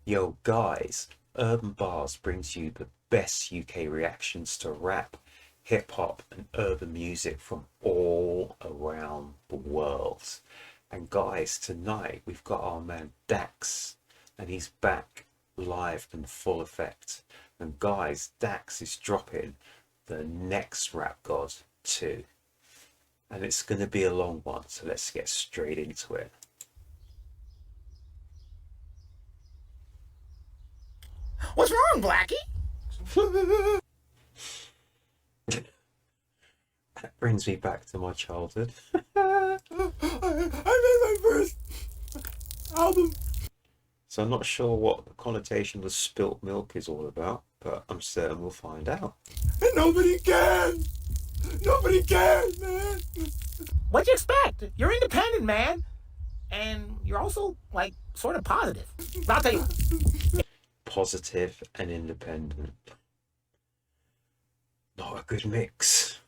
Yo, guys, Urb'n Barz brings you the best UK reactions to rap, hip hop, and urban music from all around the world. And guys, tonight we've got our man Dax, and he's back live in full effect. And guys, Dax is dropping the next Rap God 2, and it's going to be a long one, so let's get straight into it. What's wrong, Blackie? That brings me back to my childhood. I made my first album. So I'm not sure what the connotation of spilt milk is all about, but I'm certain we'll find out. And nobody can. Nobody can, man. What'd you expect? You're independent, man. And you're also, like, sort of positive. I'll tell you. Positive and independent. Not a good mix.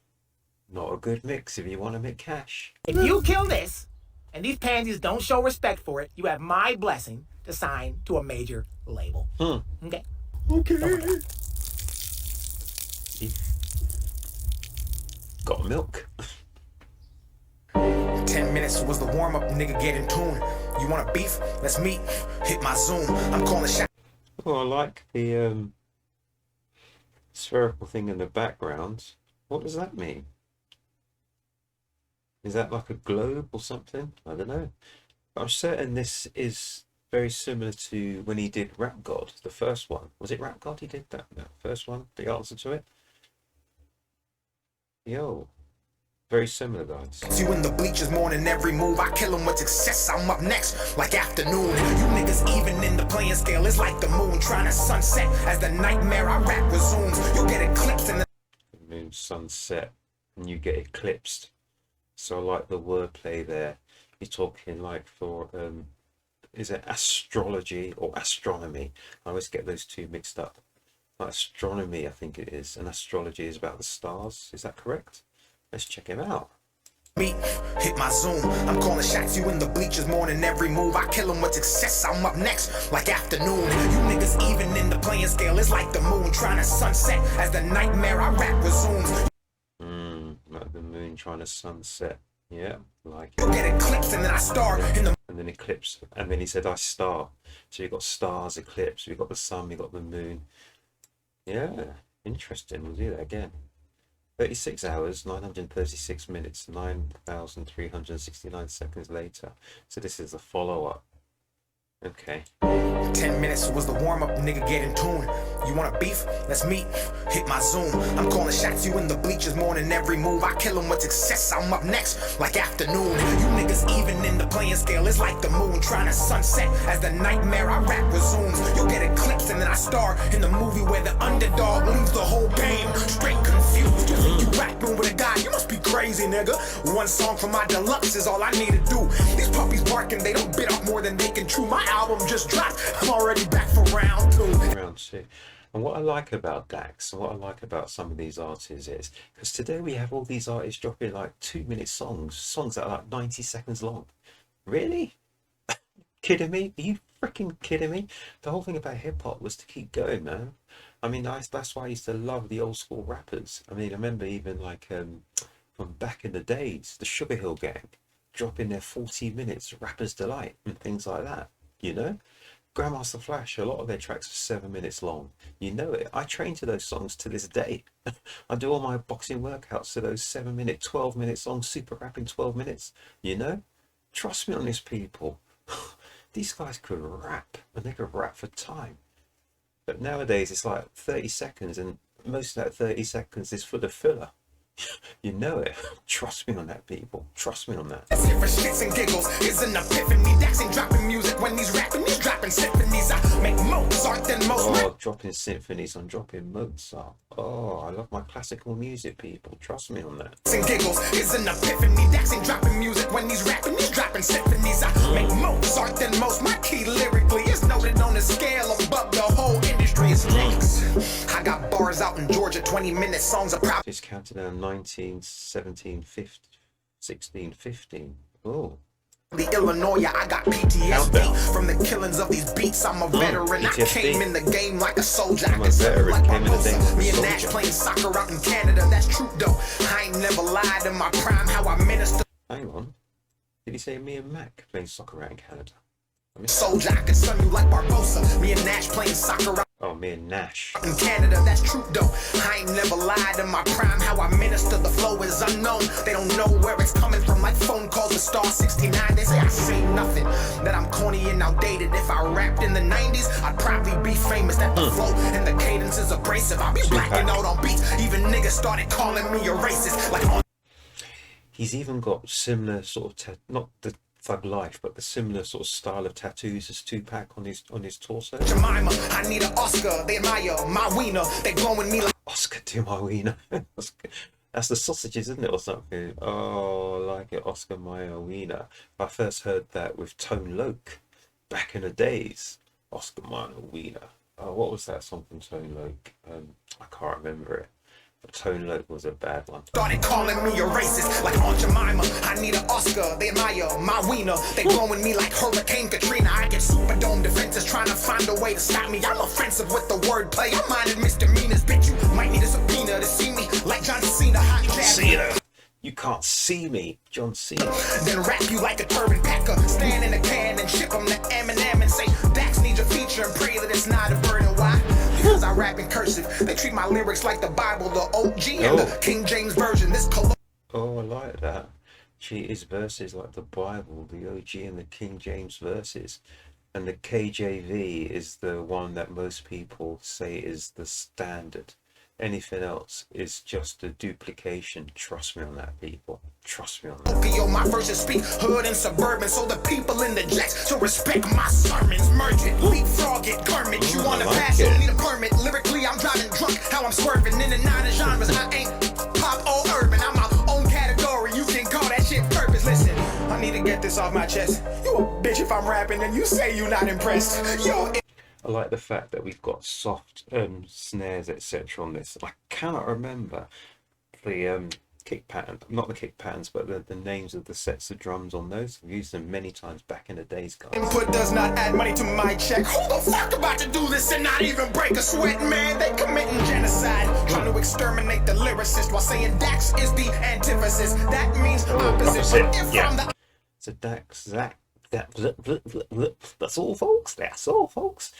Not a good mix if you want to make cash. If you kill this, and these pansies don't show respect for it, you have my blessing to sign to a major label. Okay? Okay. Got milk. 10 minutes was the warm-up, nigga, get in tune. You want a beef? Let's meet. Hit my Zoom. I'm calling shot. Oh, I like the spherical thing in the background. What does that mean? Is that like a globe or something? I don't know. But I'm certain this is very similar to when he did Rap God, the first one. Was it Rap God he did that first one? The answer to it? Yo. Very similar, guys. You in the bleachers morning, every move I kill 'em with success. I'm up next, like afternoon. You niggas even in the playing scale. It's like the moon trying to sunset as the nightmare I rap resumes. You get eclipsed in the Moon sunset and you get eclipsed. So I like the wordplay there. You're talking like for is it astrology or astronomy? I always get those two mixed up. Like astronomy, I think it is, and astrology is about the stars. Is that correct? Let's check him out. meet, hit my Zoom. I'm calling shots. You in the bleachers morning, every move I kill 'em with success. I'm up next, like afternoon. You niggas even in the playing scale. It's like the moon trying to sunset as the nightmare I rap resumes. Like the moon trying to sunset. Yeah, like You get eclipsed and then I star in the and then eclipse, and then he said I star. So you got stars, eclipse, you got the sun, you got the moon. Yeah, interesting. We'll do that again. 36 hours, 936 minutes, 9,369 seconds later. So this is a follow-up. Okay. 10 minutes was the warm-up, nigga, get in tune. You want a beef? Let's meet. Hit my Zoom. I'm calling shots. You in the bleachers morning, every move I kill 'em with success. I'm up next, like afternoon. You niggas even in the playing scale. It's like the moon trying to sunset as the nightmare I rap resumes. You get eclipsed and then I star in the movie where the underdog leaves the whole game straight confused. You think you rapping with a guy? You must be crazy, nigga. One song for my deluxe is all I need to do. These puppies barking, they don't bit off more than they can chew. My album just dropped. I'm already back for round 2. Round 2. And what I like about Dax and what I like about some of these artists is because today we have all these artists dropping like 2-minute songs that are like 90 seconds long. Really? Kidding me? Are you freaking kidding me? The whole thing about hip hop was to keep going, man. I mean, that's why I used to love the old school rappers. I mean, I remember even like from back in the days, the Sugar Hill Gang dropping their 40 minutes, Rapper's Delight and things like that, you know? Grandmaster Flash, a lot of their tracks are 7 minutes long. You know it. I train to those songs to this day. I do all my boxing workouts to those 7-minute, 12-minute songs, super rapping 12 minutes, you know? Trust me on this, people. These guys could rap, and they could rap for time. But nowadays, it's like 30 seconds, and most of that 30 seconds is full of filler. You know it. Trust me on that, people. Trust me on that. That's it for shits and giggles. It's an epiphany. Dax ain't dropping music when he's rapping. He's dropping symphonies. I make Mozart than most. Oh, dropping symphonies. I'm dropping Mozart. Oh, I love my classical music, people. Trust me on that. And giggles is an epiphany. Dax ain't dropping music when he's rapping. He's dropping symphonies. I make Mozart than most. My key lyrically is noted on a scale above the whole industry. It's next. I got bars out in Georgia. 20-minute songs are probably. Just counted down 19, 17, 15, 16, 15. Oh, The Illinois, I got PTSD from the killings of these beats. I'm a veteran. I PTSD. came in the game like a soldier. I'm I a can serve veteran, like came in the game like a Me and Nash soldier. playing soccer out in Canada. That's true though. I ain't never lied in my prime. How I minister. Hang on. Did he say me and Mac playing soccer out in Canada? I missed Soldier, I can sun you like Barbosa. Me and Nash playing soccer out that. Oh, me and Nash. in Canada, that's true though. I ain't never lied in my prime. How I minister, the flow is unknown. They don't know where it's coming from, like phone calls to Star 69. They say I say nothing, that I'm corny and outdated. If I rapped in the 90s, I'd probably be famous. That the flow and the cadence is abrasive. I'll be blacking out on beats. Even niggas started calling me a racist. Like on He's even got similar sort of not the Thug Life, but the similar sort of style of tattoos as Tupac on his torso. Jemima, I need an Oscar. They admire my wiener. They blowing me like Oscar to my wiener. That's the sausages, isn't it, or something? Oh, I like it, Oscar my wiener. I first heard that with Tone Loc back in the days. Oscar my wiener. Oh, what was that song from Tone Loc? I can't remember it. But Tone Loc was a bad one. started calling me a racist, like Aunt Jemima. I need an Oscar, they admire my wiener. They blowing me like Hurricane Katrina. I get Superdome defenses trying to find a way to stop me. I'm offensive with the wordplay. I'm minding misdemeanors, bitch. You might need a subpoena to see me, like John Cena. Hot jab. You can't see me, John Cena. Then wrap you like a turban packer. Stand in a can and ship them to Eminem and say, Dax needs a feature and pray that it's not a burden. Why? Because I rap in cursive. They treat my lyrics like the Bible, the OG and the King James Version. This Oh, I like that. Treat his verses like the Bible, the OG and the King James verses. And the KJV is the one that most people say is the standard. Anything else is just a duplication. Trust me on that, people. Trust me on that. Yo, my verses speak hood and suburban, so the people in the jacks to respect my sermons. Merge it, leapfrog it, garment. You wanna I like pass, you it. don't need a permit. Lyrically, I'm driving drunk. How I'm swerving in and out of genres. I ain't pop or urban. I'm my own category. You can call that shit purpose. Listen, I need to get this off my chest. You a bitch if I'm rapping and you say you not impressed. Yo. I like the fact that we've got soft snares, etc. on this. I cannot remember the kick pattern, not the kick patterns, but the names of the sets of drums on those. I've used them many times back in the days, guys. Input does not add money to my check. Who the fuck about to do this and not even break a sweat, man? They committing genocide, trying to exterminate the lyricist while saying Dax is the antithesis. That means opposite. But if I'm the So Dax, that's all, folks. That's all, folks.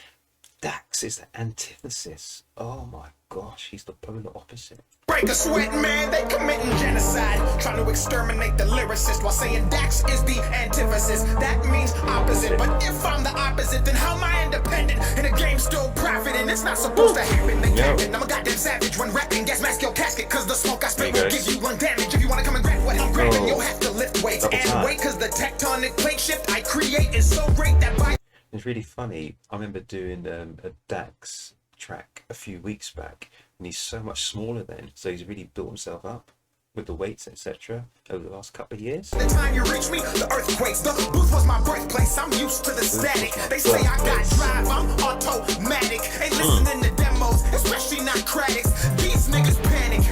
Dax is the antithesis. Oh my gosh, he's the polar opposite. break a sweat, man, they committing genocide, trying to exterminate the lyricist while saying Dax is the antithesis. That means opposite. But if I'm the opposite, then how am I independent? And the game's still profiting. It's not supposed to happen. They capping. I'm a goddamn savage when rapping. Gas mask your casket, cause the smoke I spit will give you lung damage. If you wanna come and grab what I'm grabbing, you'll have to lift weights and wait, cause the tectonic plate shift I create is so great that by It's really funny. I remember doing a Dax track a few weeks back, and he's so much smaller then, so he's really built himself up with the weights, etc. over the last couple of years. the time you reach me, the earthquakes. The booth was my birthplace. I'm used to the static. They say I got drive, I'm automatic. Ain't listening to demos, especially not credits. These niggas panic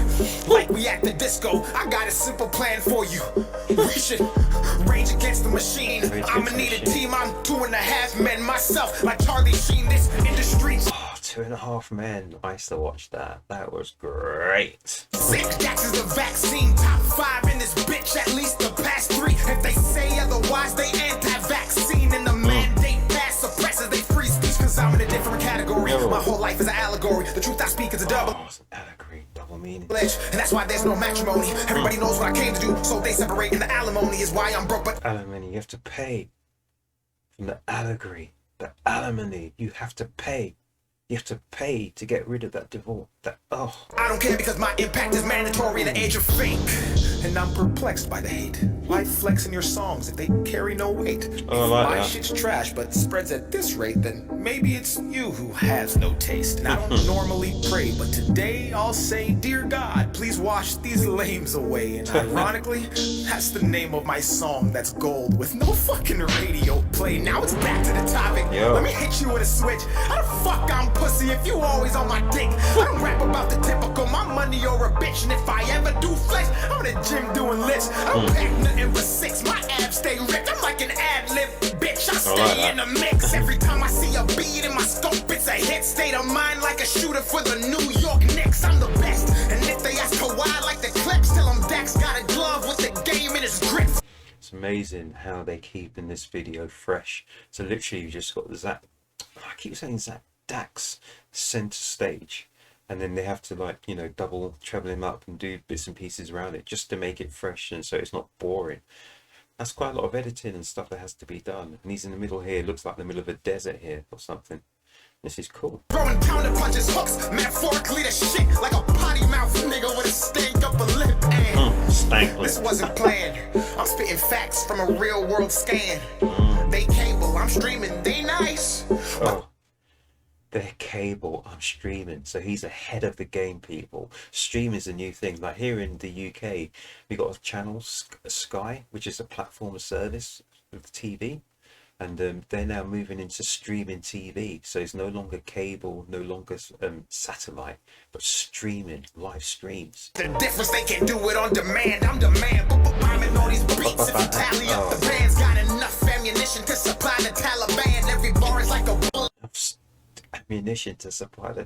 like we at the disco. I got a simple plan for you. We should rage against the machine. I'ma need a team. I'm 2.5 men myself, like Charlie Sheen. This industry. 2.5 Men. I used to watch that. That was great. Six Dax is the vaccine. Top 5 in this bitch, at least the past 3. If they say otherwise, they anti-vaccine. And the mandate pass suppresses, they free speech. Cause I'm in a different category. My whole life is an allegory. The truth I speak is a double. Oh, it's an allegory, double meaning. And that's why there's no matrimony. Everybody knows what I came to do, so they separate. And the alimony is why I'm broke. But Alimony, you have to pay. From the allegory, the alimony, you have to pay. You have to pay to get rid of that divorce. I don't care because my impact is mandatory in the age of fake. And I'm perplexed by the hate. Why flex in your songs if they carry no weight? Oh, I like my that. shit's trash but spreads at this rate, then maybe it's you who has no taste. And I don't normally pray, but today I'll say, Dear God, please wash these lames away. And ironically, that's the name of my song that's gold with no fucking radio play. Now it's back to the topic. Yo. Let me hit you with a switch. How the fuck I'm pussy if you always on my dick? I don't rap rap about the typical, my money or a bitch. And if I ever do flex, I'm in the gym doing lifts. I don't pack nothing but 6, my abs stay ripped. I'm like an ad-lib bitch, I stay in the mix. Every time I see a beat in my scope, it's a hit. State of mind like a shooter for the New York Knicks. I'm the best, and if they ask her why I like the clips, tell them Dax got a glove with the game in his grip. It's amazing how they keep in this video fresh. So literally you just got Zach, I keep saying Zach, Dax center stage, and then they have to, like, you know, double treble him up and do bits and pieces around it just to make it fresh and so it's not boring. That's quite a lot of editing and stuff that has to be done. And he's in the middle here, looks like the middle of a desert here or something. This is cool. Throwing counter punches, hooks, metaphorically the shit like a potty mouth nigga with a stank up a lip. And stank. This wasn't planned. I'm spitting facts from a real world scan. They cable, I'm streaming, they nice. Oh, their cable, I'm streaming. So he's ahead of the game, people. Streaming is a new thing. Like here in the UK, we got a channel, Sky, which is a platform of service with TV. And they're now moving into streaming TV. So it's no longer cable, no longer satellite, but streaming, live streams. The difference, they can do it on demand. I'm demand, but bombing all these beats. If you tally up, the band's got enough ammunition to supply the Taliban. Every bar is like a bullet. Ammunition to supply the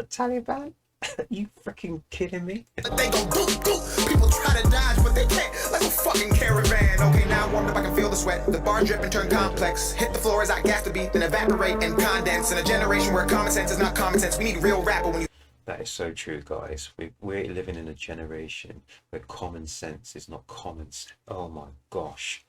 Taliban? Are you freaking kidding me? They go goop goop. People try to dodge, but they can't. Like a fucking caravan. Okay, now I wonder if I can feel the sweat. The bar drip and turn complex. Hit the floor as I gas the beat, then evaporate and condense. In a generation where common sense is not common sense, we need real rapper when you. That is so true, guys. We're living in a generation where common sense is not common sense. Oh my gosh.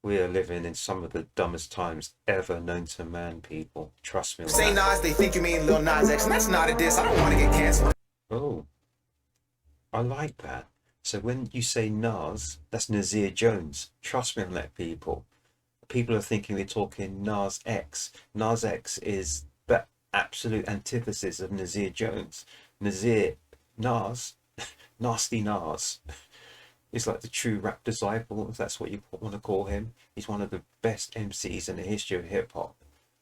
We are living in some of the dumbest times ever known to man, people. Trust me on Say that. Nas, they think you mean Lil Nas X, and that's not a diss. I don't want to get canceled. Oh, I like that. So when you say Nas, that's Nasir Jones. Trust me on that, people. People are thinking we're talking Nas X. Nas X is the absolute antithesis of Nasir Jones. Nas, Nasty Nas. He's like the true rap disciple, if that's what you want to call him. He's one of the best MCs in the history of hip hop.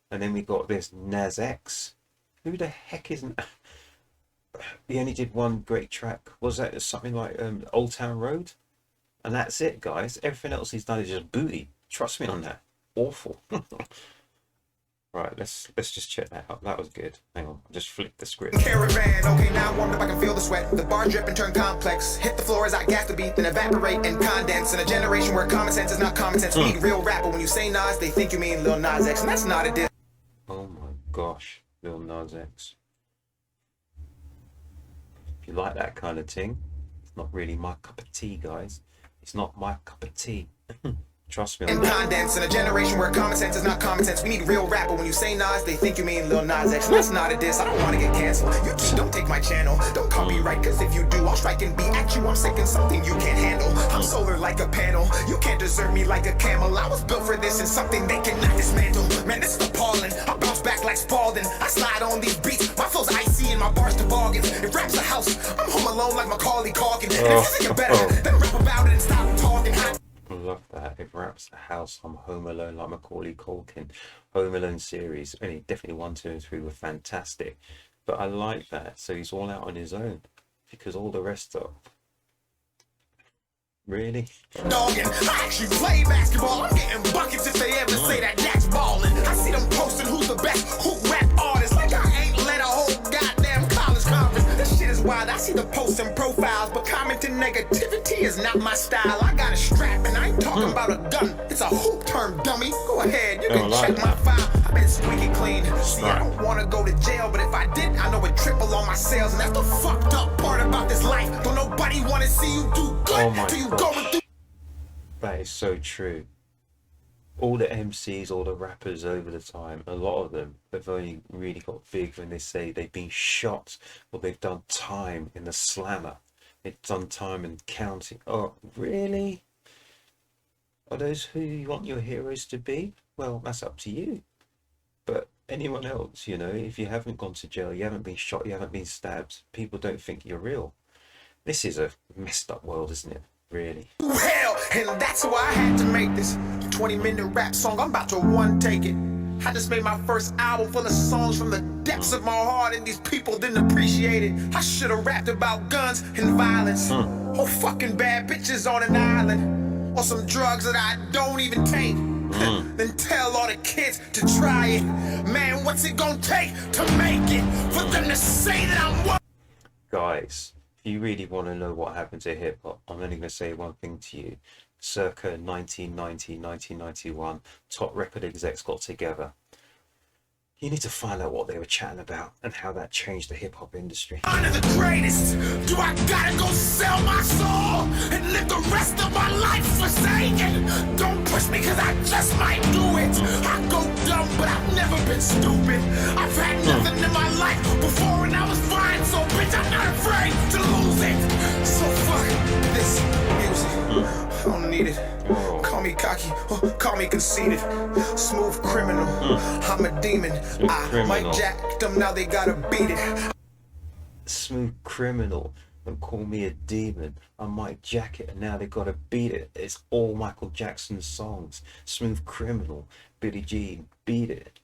And then we got this Nas X. Who the heck isn't? He only did one great track. Was that something like Old Town Road? And that's it, guys. Everything else he's done is just booty. Trust me on that. Awful. Right, let's just check that out. That was good. Hang on, I just flipped the script. Caravan, okay, now I wonder if I can feel the sweat. The bar drip and turn complex. Hit the floor as I gas the beat, then evaporate and condense. In a generation where common sense is not common sense, we need real rapper. When you say Nas, they think you mean Lil Nas X, and that's not a diss. Oh my gosh, Lil Nas X. If you like that kind of thing, it's not really my cup of tea, guys. It's not my cup of tea. Trust me on And that. condense in a generation where common sense is not common sense. We need real rapper. When you say Nas, they think you mean Lil Nas X. And that's not a diss. I don't want to get canceled. You don't take my channel. Don't copyright, cause if you do, I'll strike and be at you. I'm saying something you can't handle. I'm solar like a panel. You can't desert me like a camel. I was built for this and something they cannot dismantle. Man, this is appalling. I bounce back like Spalding. I slide on these beats. My flow's icy and my bars toboggans. If rap's a house, I'm home alone like Macaulay Culkin. And if you think you're better, then rap about it and stop talking. I love that. If rap's the house, I'm home alone like Macaulay Culkin. Home Alone series, only definitely 1, 2, and 3 were fantastic. But I like that. So he's all out on his own because all the rest are really. Dogging. I actually play basketball. I'm getting buckets if they ever say that Dax ballin'. I see them posting who's the best hoop rap artist. Like I ain't led a whole goddamn college conference. This shit is wild. I see the posts and profiles, but commenting negativity is not my style. I got a strap and I ain't talking about a gun. It's a hoop term, dummy. Go ahead, you can check my file. I've been squeaky clean. See, I don't want to go to jail, but if I did, I know it triple on my sales. And that's the fucked up part about this life. Don't nobody want to see you do good till you going through. That is so true. All the MCs, all the rappers over the time, a lot of them have only really got big when they say they've been shot or they've done time in the slammer. They've done time in counting. Oh, really? Are those who you want your heroes to be? Well, that's up to you. But anyone else, you know, if you haven't gone to jail, you haven't been shot, you haven't been stabbed, people don't think you're real. This is a messed up world, isn't it? Really. Hell, and that's why I had to make this 20-minute rap song. I'm about to one take it. I just made my first album full of songs from the depths of my heart, and these people didn't appreciate it. I should have rapped about guns and violence, or fucking bad bitches on an island, or some drugs that I don't even take. Then tell all the kids to try it. Man, what's it gonna take to make it? For them to say that I'm what? Guys, if you really want to know what happened to hip hop, I'm only going to say one thing to you. Circa 1990, 1991, top record execs got together. You need to find out what they were chatting about and how that changed the hip hop industry. Honor the greatest. Do I gotta go sell my soul and live the rest of my life forsaken? Don't push me, cause I just might do it. I go dumb, but I've never been stupid. I've had nothing in my life before and I was fine, so bitch, I'm not afraid to lose it. So fuck this music. I don't need it. Call me cocky, call me conceited. Smooth criminal, I'm a demon. I might jack them, now they gotta beat it. Smooth criminal, and call me a demon. I might jack it, and now they gotta beat it. It's all Michael Jackson's songs. Smooth criminal, Billie Jean, beat it.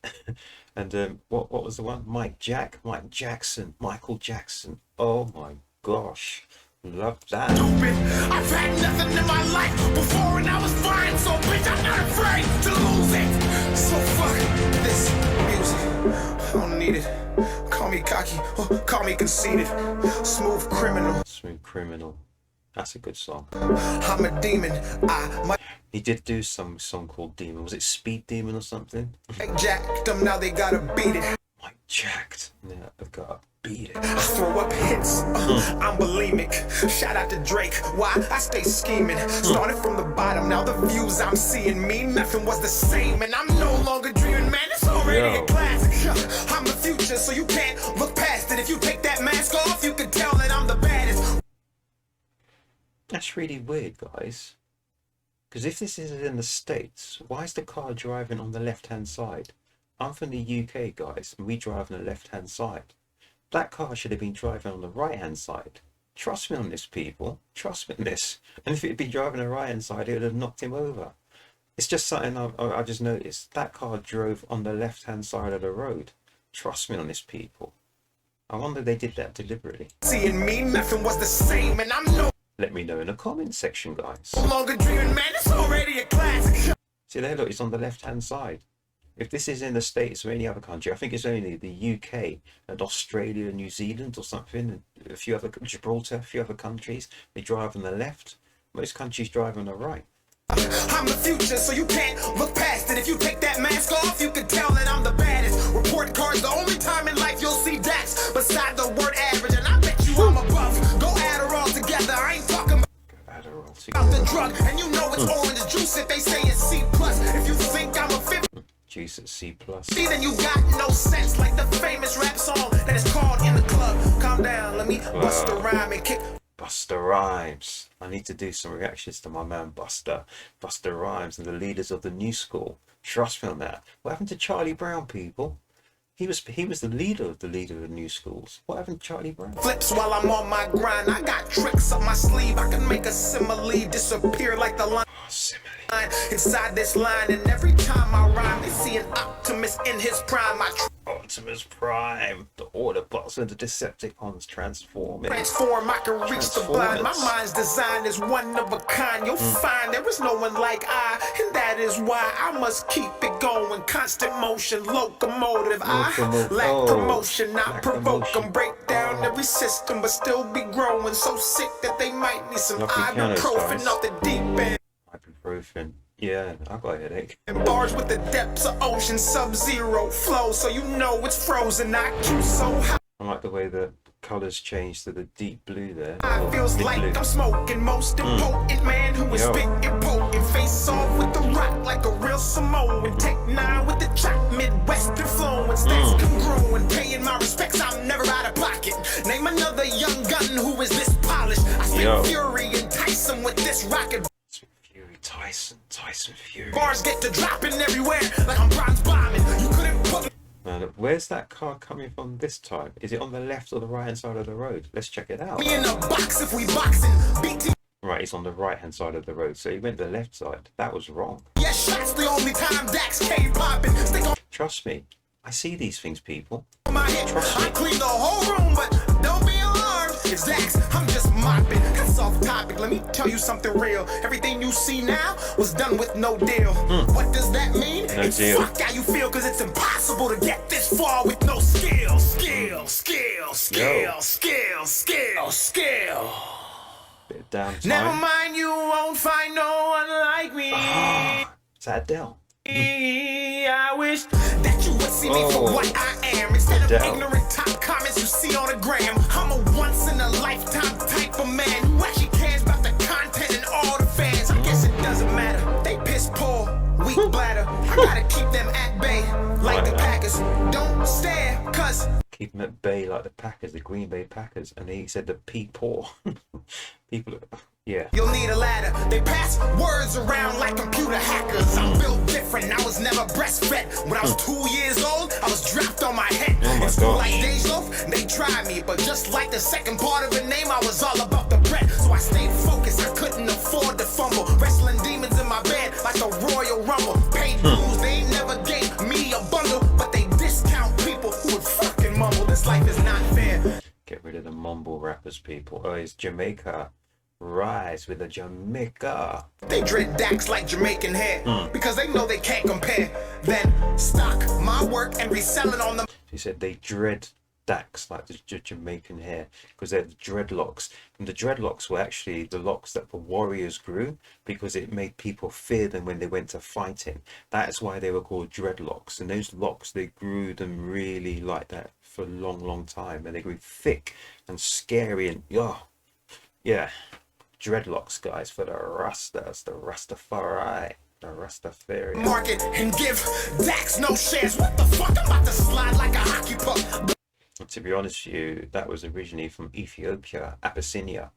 And what was the one? Mike Jackson, Michael Jackson. Oh my gosh. Love that. Stupid. I've had nothing in my life before and I was fine, so bitch, I'm not afraid to lose it. So fuck this music. I don't need it. Call me cocky, call me conceited. Smooth criminal. Smooth criminal. That's a good song. I'm a demon. He did do some song called Demon. Was it Speed Demon or something? I jacked them, now they gotta beat it. Mike jacked. Yeah, I've got to beat it. I throw up hits, I'm bulimic. Shout out to Drake, why I stay scheming. Started from the bottom, now the views I'm seeing mean nothing was the same. And I'm no longer dreaming, man, it's already a classic. I'm the future, so you can't look past it. If you take that mask off, you can tell that I'm the baddest. That's really weird, guys. Because if this is in the States, why is the car driving on the left-hand side? I'm from the UK, guys, and we drive on the left-hand side. That car should have been driving on the right-hand side. Trust me on this, people. Trust me on this. And if it had been driving on the right-hand side, it would have knocked him over. It's just something I just noticed. That car drove on the left-hand side of the road. Trust me on this, people. I wonder if they did that deliberately. Seeing me, nothing was the same, and I'm no Let me know in the comments section, guys. longer dreaming, man, it's already a classic. See there, look, it's on the left-hand side. If this is in the States or any other country, I think it's only the UK and Australia, New Zealand or something, and a few other, Gibraltar, a few other countries, they drive on the left. Most countries drive on the right. I'm the future, so you can't look past it. If you take that mask off, you can tell that I'm the baddest. Report cards, the only time in life you'll see Dax beside the word average, and I bet you I'm above. Go add her all together, I ain't talking about the drug, and you know it's orange juice if they say it's C+. If you think I'm a 50, Juice at C+. then you got no sense, like the famous rap song that is called In the Club. Calm down, let me bust a rhyme and kick. Buster Rhymes. I need to do some reactions to my man Buster Rhymes and the leaders of the new school. Trust me on that. What happened to Charlie Brown, people? He was the leader of the new schools. What happened to Charlie Brown? Flips while I'm on my grind. I got tricks up my sleeve. I can make a simile disappear like the line inside this line. And every time I rhyme, they see an optimist in his prime. Optimus Prime, the Autobots and the Decepticons transforming. Transform, I can reach the blind. My mind's design is one of a kind. You'll find there is no one like I, and that is why I must keep it going. Constant motion, locomotive. I lack promotion, not provoke them. Break down every system, but still be growing. So sick that they might need some ibuprofen off the deep end. Ibuprofen. Yeah, I got a headache. And bars with the depths of ocean, sub-zero flow, so you know it's frozen. I keep so high. I like the way the colours change to the deep blue there. I feels like blue. I'm smoking most impotent man who is spitting potent. Face off with the rock like a real Samoan. Take 9 with the chop, Midwestern flowing. Stats congruent, paying my respects, I'm never out of pocket. Name another young gun who is this polished. I spit fury and Tyson with this rocket. Tyson Fury. Bars get to dropping everywhere like I'm bronze bombing. You couldn't put. Man, where's that car coming from this time? Is it on the left or the right hand side of the road? Let's check it out. Me in a box if we boxing. BT. Right, it's on the right hand side of the road, so he went the left side. That was wrong. Yes, shots the only time Dax came popping. Trust me. I see these things, people. My head, Trust I me. clean the whole room, but don't be alarmed. It's Dax, I'm just mopping. That's off topic. Let me tell you something real. Everything you see now was done with no deal. What does that mean? No It's deal. fuck how you feel, cause it's impossible to get this far with no skill. Skill. Bit of downtime. Never mind, you won't find no one like me. Is that Adele? I wish that you would see me for what I am instead of Adele. ignorant top comments you see on the gram. I'm a once in a lifetime type of man who actually cares about the content and all the fans. I guess it doesn't matter. They piss poor, weak bladder. I gotta keep them at bay like the Packers. Don't stare, cause Keep them at bay like the Packers, the Green Bay Packers. And he said the people. People, yeah. you'll need a ladder. They pass words around like computer hackers. I'm built different. I was never breastfed. When I was 2 years old, I was dropped on my head. Oh my In school, gosh. like Days Loaf, they tried me, but just like the second part of the name, I was all about the bread. So I stayed focused. I couldn't afford to fumble. Wrestling demons in my bed like a Royal Rumble. Paid dues, they ain't never gave me a bundle, but they discount people who would fucking mumble. This life is not fair. Get rid of the mumble rappers, people. Oh, it's Jamaica. Rise with the Jamaica. They dread Dax like Jamaican hair because they know they can't compare. Then stock my work and resell it on the He said they dread Dax like the Jamaican hair because they're the dreadlocks. And the dreadlocks were actually the locks that the warriors grew because it made people fear them when they went to fighting. That's why they were called dreadlocks. And those locks, they grew them really like that for a long, long time. And they grew thick and scary and yeah. Dreadlocks, guys, for the Rastas, the Rastafari, the Rastafari. market and give Dax no shares. What the fuck? I'm about to slide like a hockey puck. To be honest with you, that was originally from Ethiopia, Abyssinia.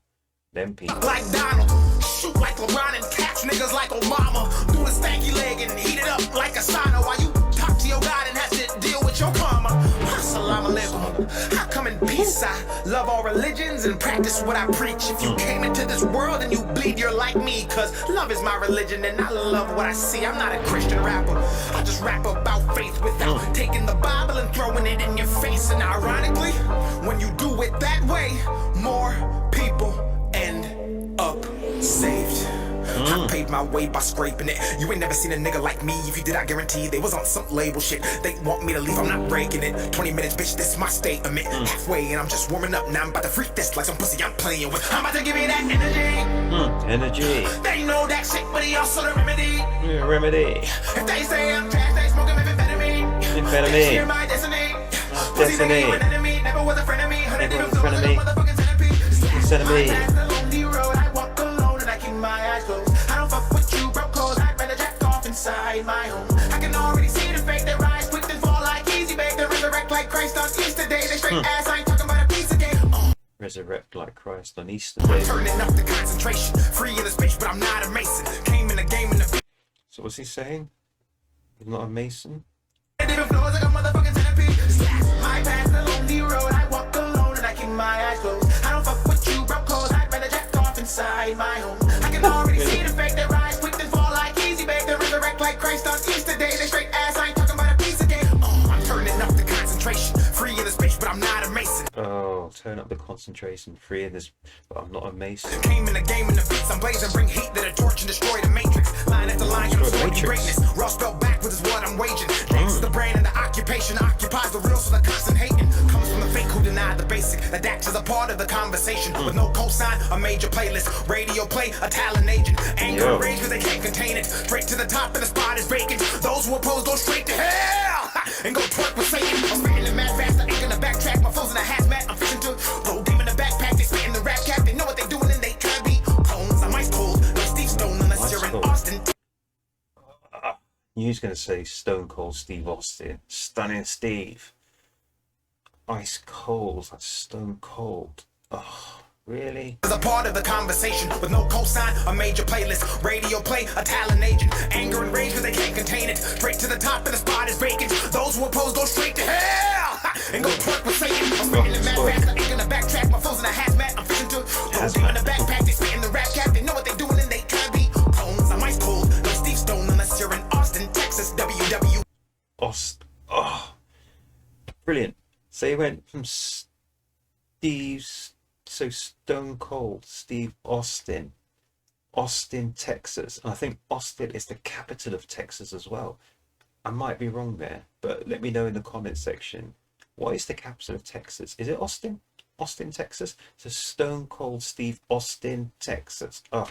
Them people. Like Donald, shoot like LeBron and catch niggas like Obama. Do the stanky leg and heat it up like a sauna while you talk to your God and have to deal with your karma. Assalamu alaikum. I come in peace. I love all religions and practice what I preach. If you came into this world and you bleed, you're like me. Cause love is my religion and I love what I see. I'm not a Christian rapper. I just rap about faith without taking the Bible and throwing it in your face. And ironically, when you do it that way, more people end up saved. I paid my way by scraping it. You ain't never seen a nigga like me. If you did, I guarantee they was on some label shit. They want me to leave, I'm not breaking it. 20 minutes, bitch, this is my statement. Halfway, and I'm just warming up. Now I'm about to freak this like some pussy I'm playing with. I'm about to give you that energy. Energy. They know that shit, but he also the remedy. Yeah, remedy. If they say I'm trash, they smoking methamphetamine. Amphetamine. They share my destiny. Pussy Destiny. nigga, you an enemy. Never was a friend of me. 100 Never different was a friend of flows, me. motherfucking centipede. Centipede. My past, the lonely road. I walk alone and I keep my eyes closed. I don't fuck with you, bro, cause I'd rather jack off inside my home. I can already see the fake that rise quick and fall like easy bake. They resurrect like Christ on Easter Day. They straight ass, I ain't talking about a piece of cake. Resurrect like Christ on Easter Day. Turning up the concentration. Free in the space, but I'm not a mason. Came in the game in the So what's he saying? He's not a mason? different flows like a motherfucking centipede. My past, the lonely road. I walk alone and I keep my eyes closed. I don't fuck with you, bro, cause I'd rather jack off inside my home. I can already see the fake that rise quick and fall like easy bake. They resurrect like Christ on Easter Day. They straight ass, I ain't talking about a piece of cake. I'm turning up the concentration. Free in the space, but I'm not a mason. Oh, turn up the concentration. Free in this, but I'm not a mason. Came in the game in the beats. I'm blazing, bring heat to the torch and destroy the matrix. Line after line, I'm Destroy the scoring Matrix. greatness. Raw spelled backwards is what I'm waging. Dax is the brain and the occupation occupies the real, so the constant hating comes from the fake who deny the basic. The Dax is a part of the conversation with no cosign, a major playlist. Radio play, a talent agent. Anger Yo. and rage cause they can't contain it. Straight to the top and the spot is vacant. Those who oppose go straight to hell and go twerk with Satan. I'm spitting the mad fast, I ain't gonna backtrack. My flow's in a hazmat, I'm fishing to go deep in the backpack. They spitting the rap cap, they know what they doing and they trying to be clones. I'm ice cold, no Steve Stone unless Ice you're in cold. Austin. You was going to say Stone Cold Steve Austin. Stunning Steve. Ice cold. That's Stone Cold. Oh, really? Is a part of the conversation with no cosign, a major playlist. Radio play, a talent agent. Anger and rage cause they can't contain it. Straight to the top and the spot is vacant. Those who oppose go straight to hell and go twerk with Satan. I'm spitting the mad fast, I ain't gonna backtrack. My flow's in a hazmat, I'm fishing to go deep in the backpack. They spitting the rap cap, they know what they doing and they trying to be clones. I'm ice cold, no Steve Stone unless you're in Austin, Texas. WW. Brilliant. So he went from Stone Cold Steve Austin, Texas. And I think Austin is the capital of Texas as well. I might be wrong there, but let me know in the comments section. What is the capital of Texas? Is it Austin? Austin, Texas? So Stone Cold Steve Austin, Texas. Oh,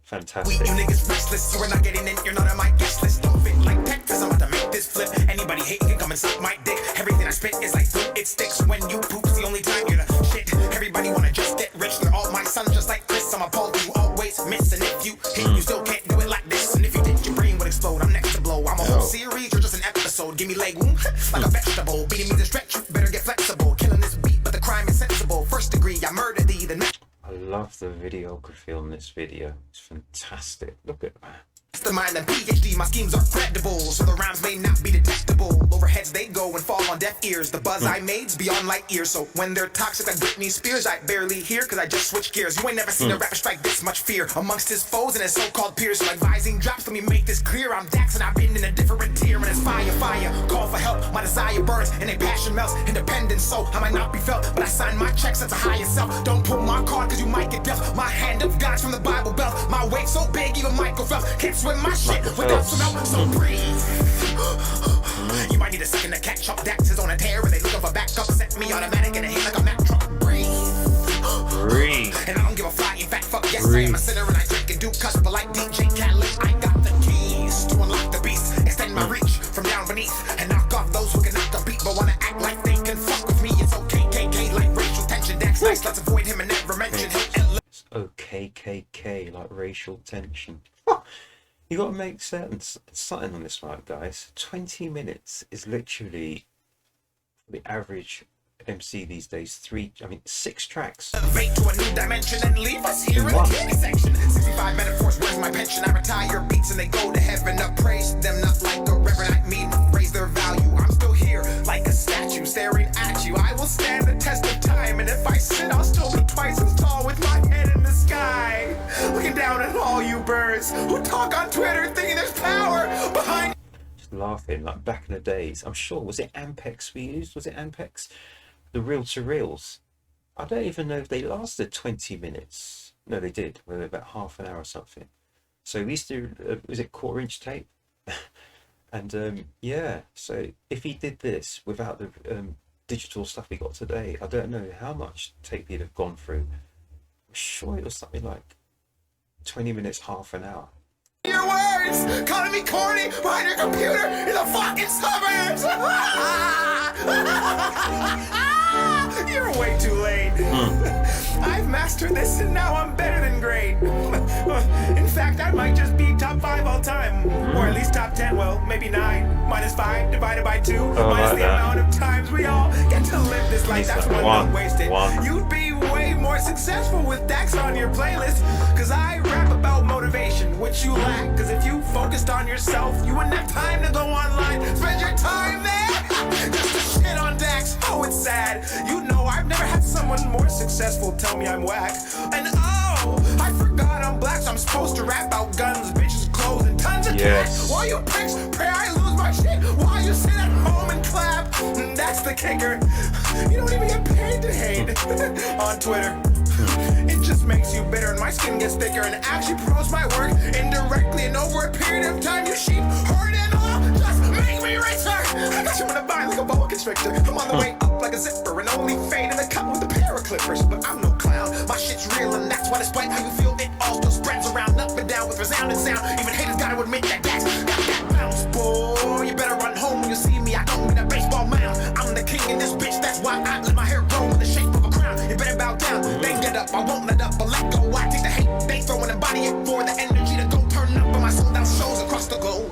fantastic. You niggas restless, you are not getting in, you're not on my guest list. Don't fit like Texas, I'm about to make this flip. Anybody hating can come and suck my dick. Everything I spit is like food, it sticks. When you poop's the only time you're the shit. Everybody wanna just get rich, they're all my sons just like Chris. I'm appalled you always miss, and if you hit, you still can't do it like this. And if you did, your brain would explode, I'm next to blow. I'm a whole series, you're just an episode. Give me leg wound, like a vegetable. Beating me to stretch, you better get flexible. Killing this beat, but the crime is sensible. First degree, I murdered thee, then I love the videography on this video. It's fantastic. Look at that. mastermind and PhD, my schemes are credible, so the rhymes may not be detectable. Overheads they go and fall on deaf ears. The buzz I made's beyond light years, so when they're toxic like Britney Spears, I barely hear, cause I just switch gears. You ain't never seen a rapper strike this much fear amongst his foes and his so-called peers. So advising drops, let me make this clear. I'm Dax and I've been in a different tier, and it's fire, call for help. My desire burns and a passion melts. Independent, so I might not be felt, but I sign my checks as a higher self. Don't pull my card cause you might get deaf. My hand of God's from the Bible Belt. My weight so big even Michael Phelps can't swim my shit without some help. So breathe. You might need a second to catch up. Dax is on a tear and they looking for backup. Set me automatic and a hit like a Mack truck. Breathe. And I don't give a flying fat fuck. Yes, I am a sinner and I drink and do cuss, but like DJ Khaled, I got the keys to unlock the beast. Extend my reach from down beneath and knock off those who can knock the beat but wanna act like they can fuck with me. It's okay, KK, like racial tension. Dax nice, let's avoid him and never mention him. It's OKKK, like racial tension. You got to make something on this one, guys. 20 minutes is literally the average MC these days. 6 tracks. Elevate to a new dimension and leave us here in the candy section. 65 metaphors, where's my pension? I retire beats and they go to heaven. I praise them not like a reverend. I mean, raise their value. I'm still here like a statue staring at you. I will stand the test of time, and if I sit, I'll still be twice as tall with my head in the sky, looking down at all you birds who talk on Twitter thinking there's power behind. Just laughing, like back in the days. I'm sure, was it Ampex we used? Was it Ampex? The reel-to-reels. I don't even know if they lasted 20 minutes. No, they did. They were about half an hour or something. So we used to, was it 1/4-inch tape? And yeah, so if he did this without the digital stuff we got today, I don't know how much tape he'd have gone through. I'm sure it was something like 20 minutes, half an hour. Your words, calling me corny behind your computer in the fucking suburbs. You're way too late. I've mastered this and now I'm better than great. In fact, I might just be top 5 all time, or at least top 10. Well, maybe 9 minus 5 divided by 2 minus the amount of times we all get to live this life. That's one not wasted. You'd be way more successful with Dax on your playlist, cause I rap about motivation, which you lack. Cause if you focused on yourself, you wouldn't have time to go online. Spend your time there just to shit on Dax. Oh, it's sad. You know I've never had someone more successful tell me I'm whack. And oh, I forgot I'm black, so I'm supposed to rap about guns, bitches, clothes, and tons of cash. While you pricks pray I lose my shit, while you sit at home and clap. That's the kicker. You don't even get paid to hate on Twitter. It just makes you bitter and my skin gets thicker, and actually promotes my work indirectly, and over a period of time you sheep herd and all just make me richer. I got you in a bind like a boa constrictor. I'm on the way up like a zipper and only fade in the cut with a pair of clippers. But I'm no clown, my shit's real, and that's why despite how you feel, it all still spreads around up and down with resounding sound. Even haters gotta admit that Dax got that bounce. Boy, you better run home when you see me. I don't mean a baseball mound. I'm the king in this bitch, that's why I let my hair grow in the shape of a crown. You better bow down, then get up. I won't let up, but let go. I take the hate they throw and embody it for the energy to go turn up on my sold out shows across the globe.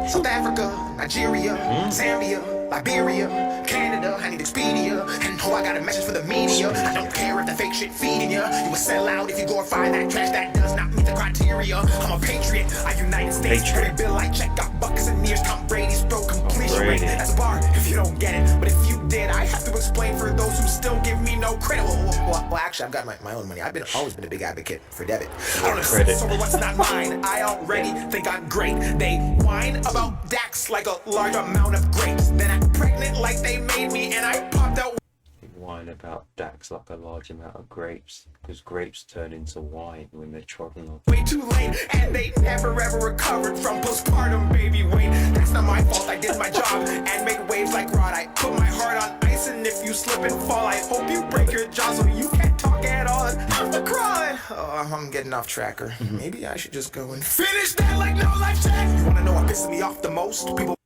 South Africa, Nigeria, Zambia, Liberia, Canada, I need Expedia. And oh, I got a message for the media. I don't care if the fake shit feeding you. You will sell out if you glorify that trash that does not meet the criteria. I'm a patriot, I United States. Every bill I check got bucks and years. Tom Brady's throw completion rate. That's a bar if you don't get it. But if you did, I have to explain for those who still give me no credit. Well actually, I've got my own money. I've always been a big advocate for debit. I don't obsess over what's not mine. I already think I'm great. They whine about Dax like a large amount of grapes. Then I'm pregnant like they made me, and about Dax like a large amount of grapes, because grapes turn into wine when they're trodden on. Way too late, and they never ever recovered from postpartum baby weight. That's not my fault, I did my job and made waves like Rod. I put my heart on ice, and if you slip and fall, I hope you break your jaw so you can't talk at all. I'm the crying. Oh, I'm getting off tracker. Maybe I should just go and finish that like no life check. You wanna know what pisses me off the most? People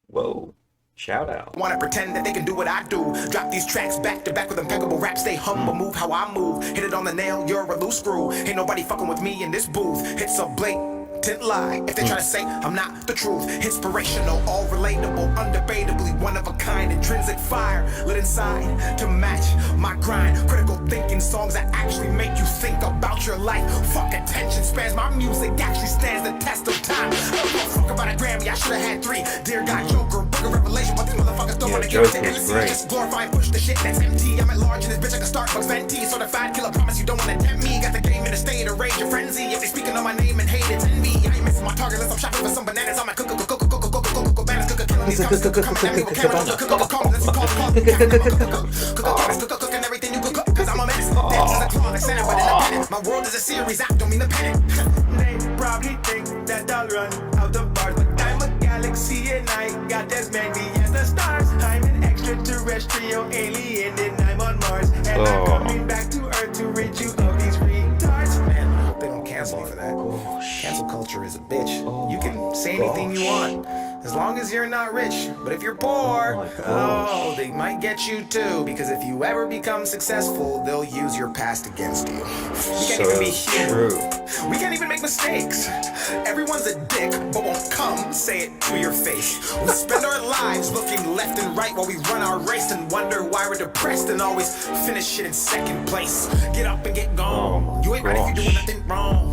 Whoa, shout out. wanna pretend that they can do what I do. Drop these tracks back to back with impeccable raps. Stay humble, move how I move. Hit it on the nail, you're a loose screw. Ain't nobody fucking with me in this booth. It's a blatant lie if they try to say I'm not the truth. Inspirational, all relatable, undebatably one of a kind. Intrinsic fire lit inside to match my grind. Critical thinking songs that actually make you think about your life. Fuck attention spans, my music actually stands the test of time. I don't give a fuck about a Grammy, I should've had 3. Dear God, Joker, book of Revelation, but these motherfuckers don't wanna get it. Joker's great. Just glorify and push the shit that's empty. I'm at large in this bitch like a Starbucks venti. Certified killer, promise you don't wanna tempt me. Got the game in a state of rage and frenzy. If they speaking on my name and hate, it's envy. I ain't missing my target unless I'm shopping for some bananas. I'm a bananas, killing these comments, coming at me with cameras, cooking everything you cook, cause I'm a mess. That's a chronic center, but independent. My world is a series, I don't mean the pennant. They probably think that I'll run out of bars, but I'm a galaxy and I got as many as the stars. I'm an extraterrestrial alien and I'm on Mars, and I'm coming back to Earth to rid you of these retards. Man, I hope they don't cancel me for that. Cancel culture is a bitch. You can say anything you want, as long as you're not rich. But if you're poor, they might get you too. Because if you ever become successful, they'll use your past against you. We can't even be human. We can't even make mistakes. Everyone's a dick, but won't come say it to your face. We spend our lives looking left and right while we run our race and wonder why we're depressed and always finish shit in second place. Get up and get gone. You ain't right if you're doing nothing wrong.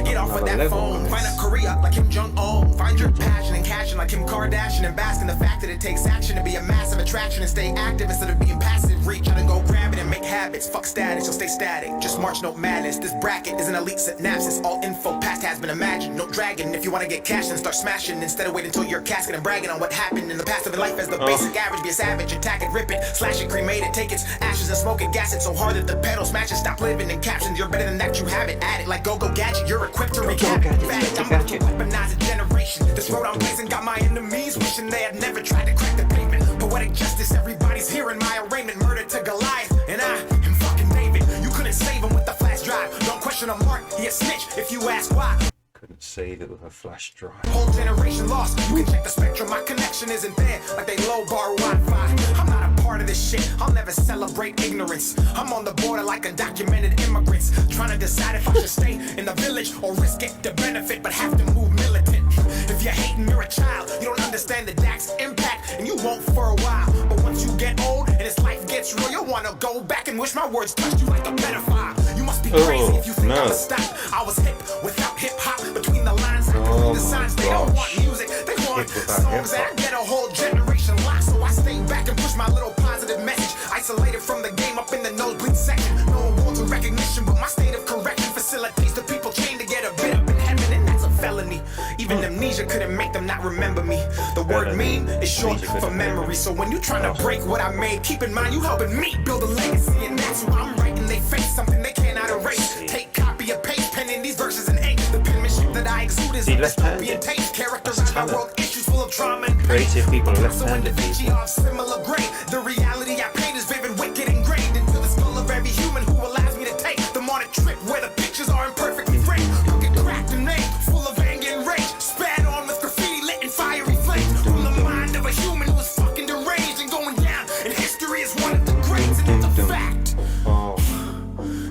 Get off of that phone. Find a career like Kim Jong-un. Find your passion and cashing like Kim Kardashian, and bask in the fact that it takes action to be a massive attraction and stay active instead of being passive. Reach out and go grab it and make habits. Fuck status, so stay static. Just march, no madness. This bracket is an elite synapses. All info past has been imagined. No dragon. If you wanna get cash, then start smashing instead of waiting until you're casket and bragging on what happened in the past of your life as the basic average. Be a savage, attack it, rip it, slash it, cremate it, take its ashes and smoke it, gas it so hard that the pedal smashes. Stop living in captions. You're better than that. You have it. Add it like go gadget. You're equipped to recap it. I'm about to weaponize a generation. This road I'm blazing got my enemies wishing they had never tried to crack the pavement. Poetic justice, everybody's hearing my arraignment. Murder to Goliath, and I am fucking David. You couldn't save him with the flash drive. Don't question a mark, he a snitch if you ask why. Couldn't save it with a flash drive. Whole generation lost. You can check the spectrum. My connection isn't there like they low bar Wi-Fi. I'm not a part of this shit. I'll never celebrate ignorance. I'm on the border like undocumented immigrants, trying to decide if I should stay in the village or risk it to benefit, but have to move militant. If you're hating, you're a child. You don't understand the Dax impact, and you won't for a while. But once you get old and this life gets real, you'll wanna go back and wish my words touched you like a pedophile. You must be crazy if you think I was stopped. I was hip without hip hop. Between the lines, I can read the signs. They don't want music, they want songs. And I get a whole generation locked, so I stay back and push my little positive message. Isolated from the game, up in the nosebleed section. No awards or recognition, but my state of correction facilitates the people chained to get a bit up in heaven, and that's a felony. Even amnesia couldn't make them not remember me. The word mean is short for memory. So when you trying to break what I made, keep in mind you helping me build a legacy, and that's who I'm writing. They face something they cannot erase. Take copy of paste, penning these verses in ink. The penmanship that I exude is a dystopian taste. Characterize my world issues full of trauma and creative people are so in Da Vinci are similar grade. The reality I paint is vivid, wicked, ingrained into the skull of every human who allows me to take them on a trip where the pictures are imperfectly framed. Look at cracked and named, full of anger and rage. Spat on with graffiti lit in fiery flames. From the mind of a human who is fucking deranged and going down in history is one of the greats, and it's a fact.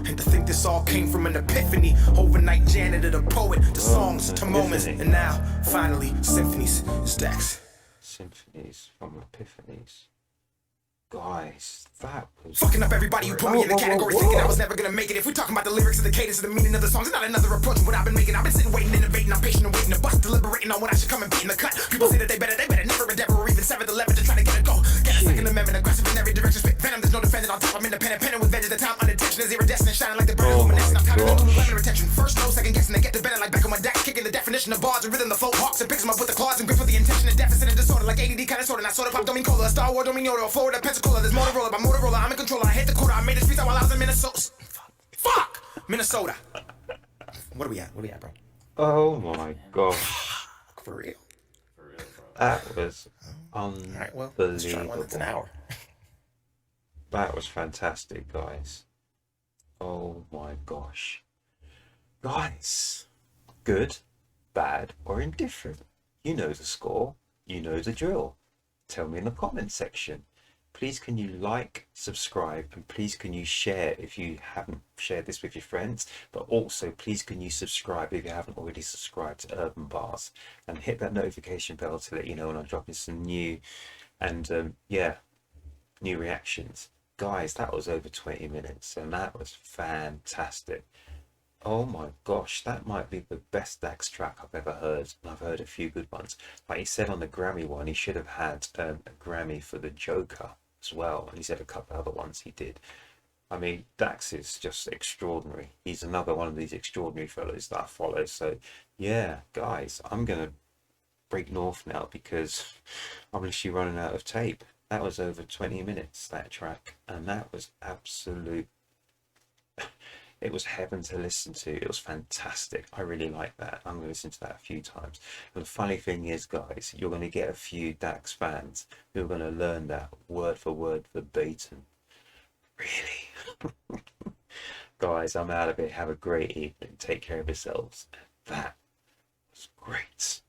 And to think this all came from an epiphany. Overnight janitor to poet, to songs, to moments, and now, finally, symphonies. It's Dax. Symphonies from Epiphanies. Guys, that was fucking up everybody who put me in the category, thinking I was never gonna make it. If we're talking about the lyrics and the cadence and the meaning of the songs, it's not another approach of what I've been making. I've been sitting, waiting, innovating. I'm patient and waiting to bust, deliberating on when I should come and beat in the cut. People say that they better never endeavor or even sever the lever to try to get a go. Get a second amendment, aggressive in every direction, spit venom. There's no defending on top. I'm independent, penning with vengeance. The time unintentional is iridescent, shining like the burning luminescent. I'm tired of lemon retention. First, no, second guessing. They get to bending like back on my deck, kicking the definition of bars and rhythm. The flow hawks and picks them up with the claws and grip with the intention of deficit and disorder. like ADD, kinda sorta, not sorta pop, don't mean cola. Star Wars, don't mean Yoda, forward to Pensacola. There's Motorola, by Motorola, I'm in control. I hit the quota, I made this freestyle while I was in Minnesota. Fuck! Minnesota. What are we at? Bro? Oh my gosh. For real. That was Alright, well, let's try one that's an unbelievable. hour. That was fantastic, guys. Oh my gosh. Guys, good, bad, or indifferent? You know the score. You know the drill. Tell me in the comment section. Please can you like, subscribe, and please can you share if you haven't shared this with your friends. But also, please can you subscribe if you haven't already subscribed to Urb'n Barz, and hit that notification bell to let you know when I'm dropping some new and new reactions. Guys, that was over 20 minutes, and that was fantastic. Oh my gosh, that might be the best Dax track I've ever heard. And I've heard a few good ones. Like he said on the Grammy one, he should have had a Grammy for the Joker as well. And he said a couple of other ones he did. I mean, Dax is just extraordinary. He's another one of these extraordinary fellows that I follow. So yeah, guys, I'm going to break north now because I'm literally running out of tape. That was over 20 minutes, that track. And that was absolute... It was heaven to listen to. It was fantastic. I really like that. I'm going to listen to that a few times. And the funny thing is, guys, you're going to get a few Dax fans who are going to learn that word for word verbatim. Really? Guys, I'm out of it. Have a great evening. Take care of yourselves. That was great.